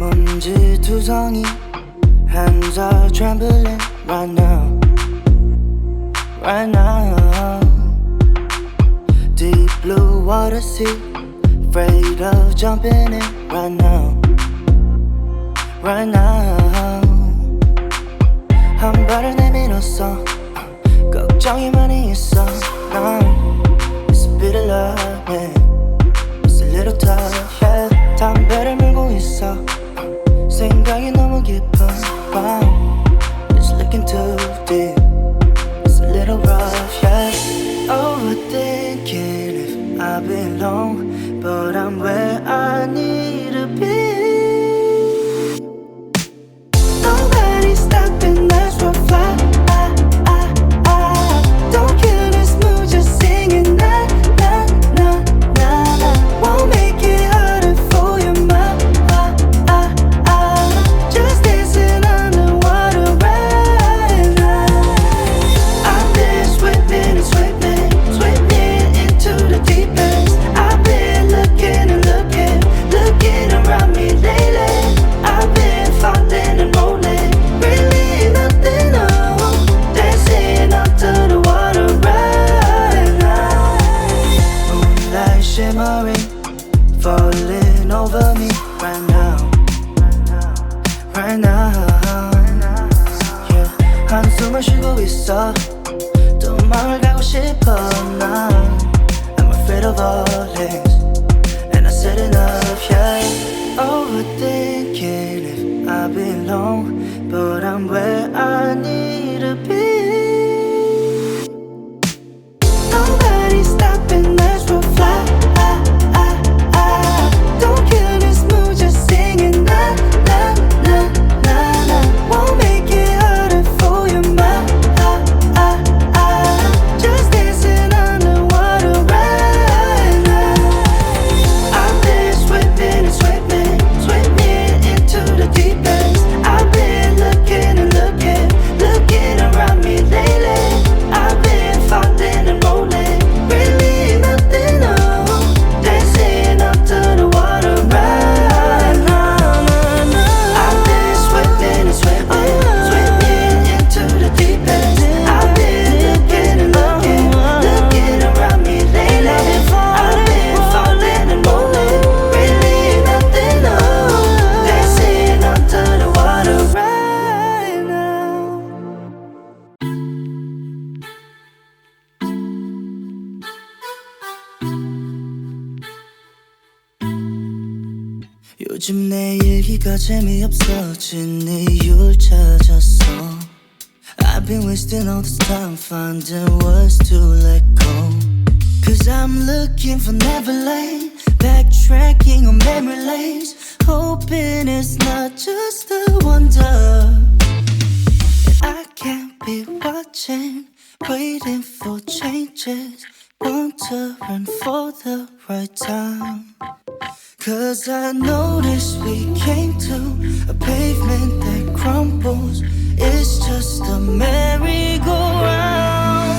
먼지투성이 hands are trembling right now, right now. Deep blue water sea, afraid of jumping in right now, right now. 한 발을 내밀었어, 걱정이 많이 있어. It's a bit of love, yeah. It's a little tough, yeah. 담배를 물고 있어, 생각이 너무 깊어. Wow, it's looking too deep. It's a little rough, yeah. Overthinking if I belong, but I'm where I need to be. Nobody's stopping us from fly. Don't kill this mood, just singing na na na na na. Won't make it harder for your mind. Just dancing underwater right now. I've been swimming and swimming, swimming into the deep end. I've been looking and looking, looking around me lately. I've been falling and rolling, really nothing on. Dancing up to the water right now. Moonlight shimmering, falling over me right now, right now. Yeah, 한숨을 쉬고 있어, 또 마음을 가고 싶어. 난 I'm afraid of all things, and I said enough, yeah. Overthinking if I belong, but I'm where I need to be. Nobody's stopping us from fly. Don't kill this mood, just singing na na na na na. Won't make it harder for your mind. Just dancing underwater right now. I've been swimming and swimming, swimming into the deep end. I've been looking and looking, looking around me lately. I've been falling and rolling, really nothing on. Dancing up to the water right now. I've been swimming and swimming, swimming into the deep end. I've been looking and looking, looking around me lately. I've been falling and rolling, really nothing on. Dancing up to the water right now. 요즘 내 일기가 재미없어진 이유를 찾았어. I've been wasting all this time finding words to let go. Cause I'm looking for Neverland, backtracking on memory lanes, hoping it's not just a wonder. I can't be watching, waiting for changes, wondering for the right time. Cause I noticed we came to a pavement that crumbles. It's just a merry-go-round.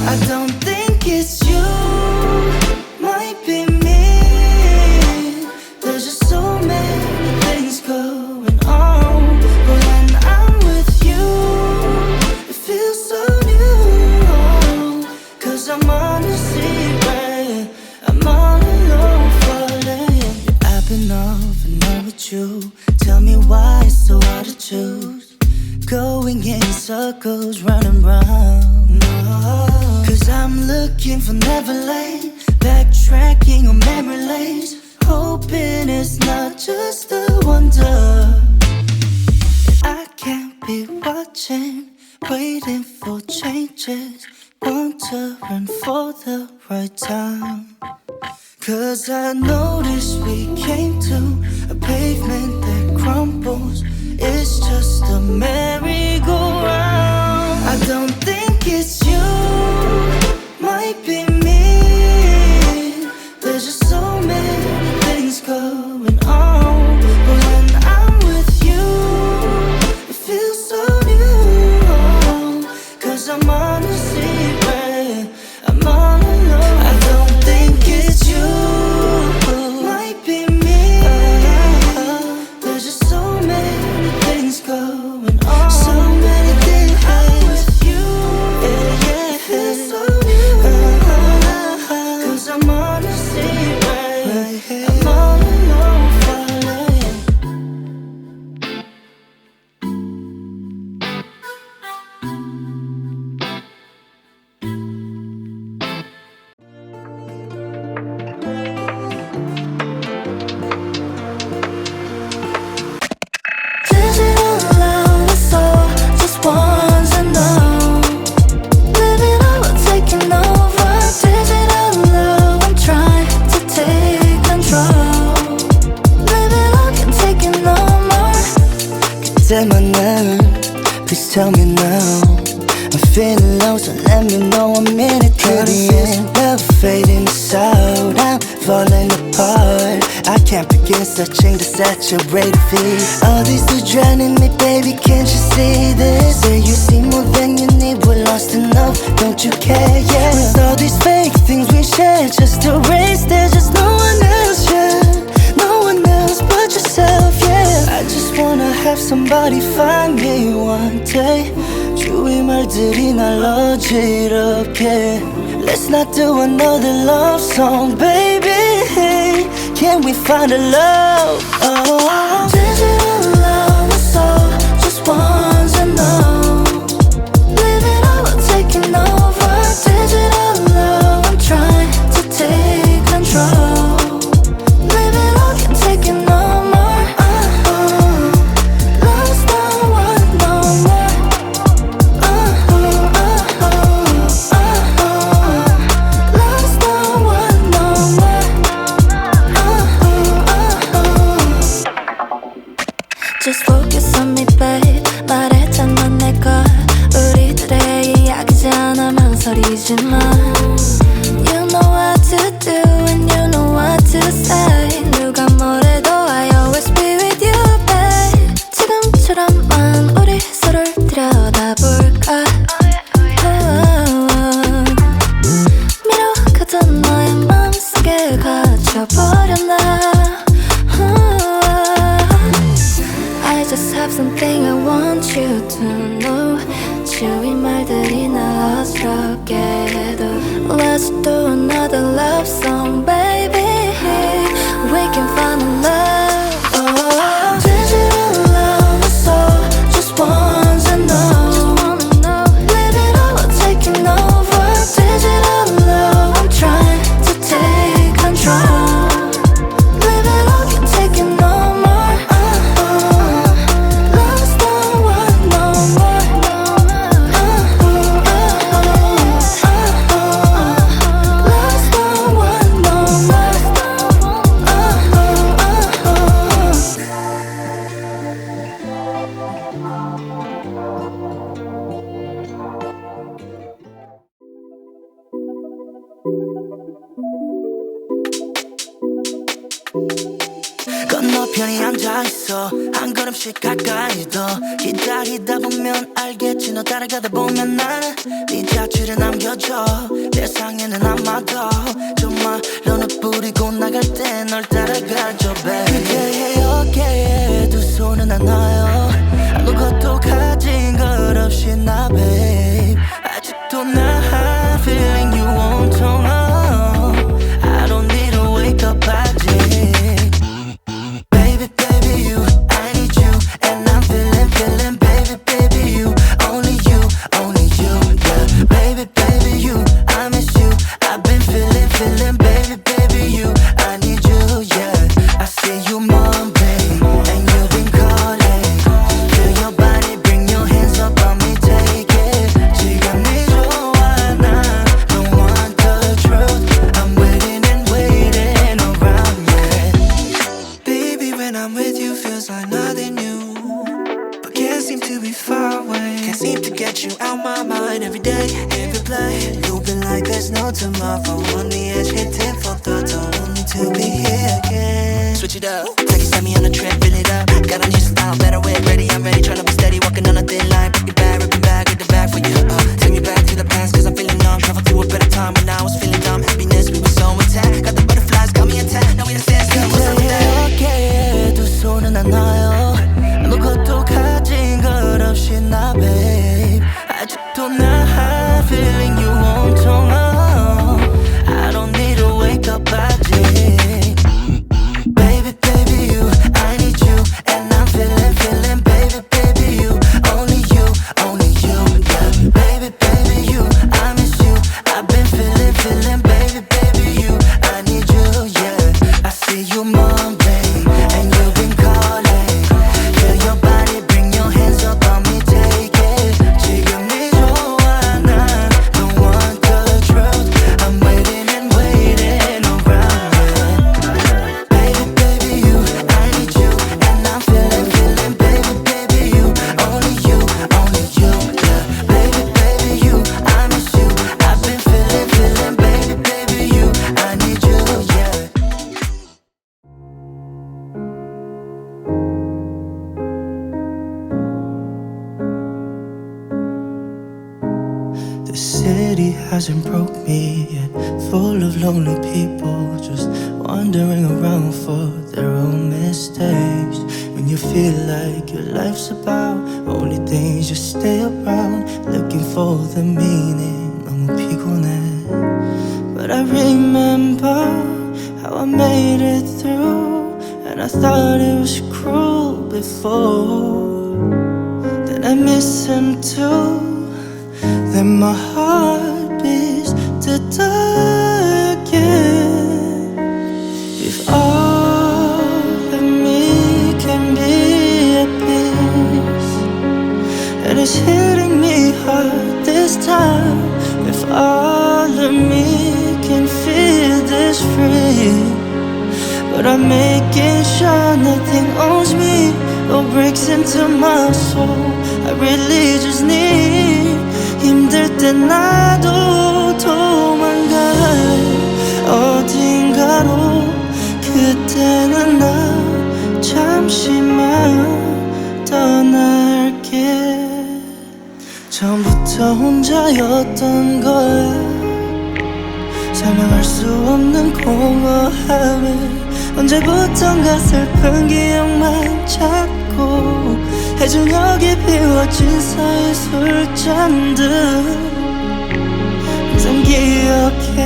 I don't think it's you, might be me. There's just so many things going on, but when I'm with you, it feels so new. Cause I'm on the secret, I'm all alone falling. I've been off and on with you. Tell me why it's so hard to choose. Going in circles, running round. No. Cause I'm looking for Neverland, backtracking on memory lanes, hoping it's not just a wonder. I can't be watching, waiting for changes, wondering for the right time. Cause I noticed we came to a pavement that crumbles. It's just a merry-go-round. I don't think it's you, might be me. There's just so many things going on, but when I'm with you, it feels so new. Cause I'm on the secret, I'm all alone. I don't think it's you, might be me. 때만은 please tell me now. I'm feeling low, so let me know I'm in it till the end. Love fading out, I'm falling apart. I can't begin searching to saturate feet. All these are drowning me, baby, can't you see this? Say you see more than you need, we're lost in love, don't you care, yeah? With all these fake things we share, just erase, there's just no one else, yeah. No one else but yourself, yeah. I just wanna have somebody find me one day. 주위 말들이 날 어지럽게. Let's not do another love song, baby. Can we find a love? Oh, digital love is all just wants to know. Live it all, we're taking over. Digital love, I'm trying to take control. Live it all, can't take it no more. Love's not one no more. Love's not one no more. Just focus on me, babe. 말했잖아 내가 우리들의 이야기잖아 망설이지 마. You know what to do and you know what to say. 누가 뭐래도 I always be with you, babe. 지금처럼만 우리 서로를 들여다볼까. 미뤄가던 너의 맘속에 갇혀버렸나. I just have something I want you to know. 주위 말들이 날 어지럽게 해도 Let's do another love song, baby. We can find a love. Oh, digital love is all just wants to know. Live it all, we're taking over. Digital love, I'm trying to take control. Live it all, can't take it no more. Love's not one no more. Love's not one no more. 건너편에 앉아있어 한 걸음씩 가까이 더 기다리다 보면 알겠지 너 따라가다 보면 나는 네 자취를 남겨줘 세상에는 아마도 정말로 너 뿌리고 나갈 때 널 따라가줘 baby 그대의 어깨에 두 손은 안 놔요 아무것도 가진 것 없이 나 babe 아직도 나 feeling you 온통 I don't need to wake up 아직 Baby, baby, you, I need you, and I'm feeling, baby, baby, you, only you, yeah. Baby, baby, you, I miss you, I've been feeling, baby, baby, you, I need you, yeah. I see you Monday, and you've been calling. Feel your body, bring your hands up on me, take it. 지금이 좋아, 나 don't want the truth. I'm waiting and waiting around, yeah. Baby, when I'm with you, feels like nothing new. But can't seem to be far away. Can't seem to get you out my mind every day, every play. You've been like there's no tomorrow. On the edge, hitting for thoughts. I want you to be here again. Switch it up, take it, set me on a trip, fill it up. Got a new style, better way, ready, I'm ready. Tryna be steady, walking on a thin line. Rip it back, get the bag for you. Take me back to the past, cause I'm feeling numb. Travel to a better time when I was feeling dumb. Happiness, we were so intact. Got the butterflies, got me intact. Now we done stand still, what's up with that? 어깨에 두 손은 안 놔요 아무것도 가진 것 없이 나 babe 아직도 나 feeling you 온통 I don't need to wake up 아직 Baby, baby, you, I need you, and I'm feeling, baby, baby, you, only you, yeah. Baby, baby, you, I miss you, I've been feeling, baby, baby, you, I need you, yeah. I see you Monday, and you've been calling. The city hasn't broke me yet, full of lonely people just wandering around for their own mistakes. When you feel like your life's about only things, just stay around looking for the meaning. 너무 피곤해. But I remember how I made it through, and I thought it was cruel before. Then I miss him too. Then my heart beats to die again. If all of me can be at peace, and it's hitting me hard this time. If all of me can feel this free, but I'm making sure nothing owns me or breaks into my soul. I really just need. 힘들 때 나도 도망갈래 어딘가로. 그때는 나 잠시만 떠날게. 처음부터 혼자였던 거야. 설명할 수 없는 공허함에 언제부턴가 슬픈 기억만 찾고 해저녁에 비워진 사이 술잔들 항상 기억해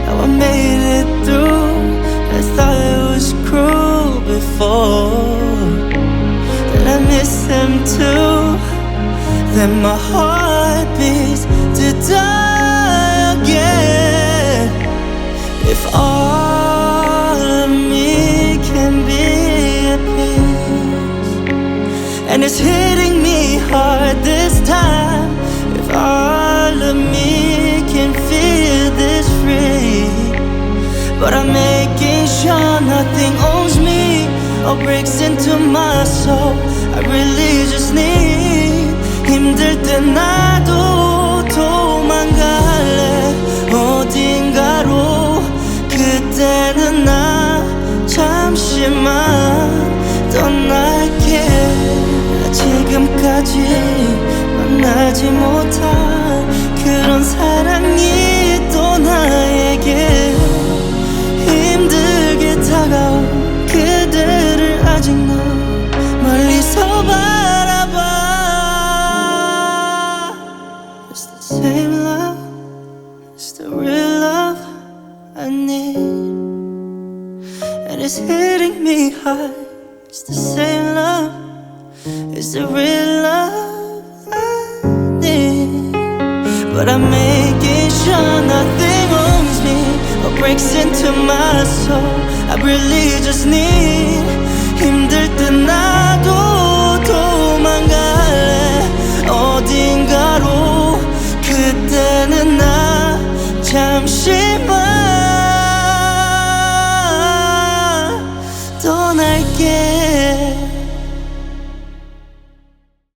how I made it through. I thought it was cruel before. Then I miss him too. Then my heart beats to die again. If all of me can be at peace, and it's hitting me hard this time. If all of me can feel this free, but I'm making sure nothing owns me or breaks into my soul. I really just need. 힘들 때 나도 도망갈래 어딘가로. 그때는 나 잠시만 떠날게. 지금까지 만나지 못한 그런 사랑이 또 나에게 힘들게 다가온 그대를 아직 너 멀리서 바라봐. It's the same love, it's the real love I need, and it's hitting me hard. It's the same love, it's the real love I need, but I'm making sure nothing owns me or breaks into my soul. I really just need.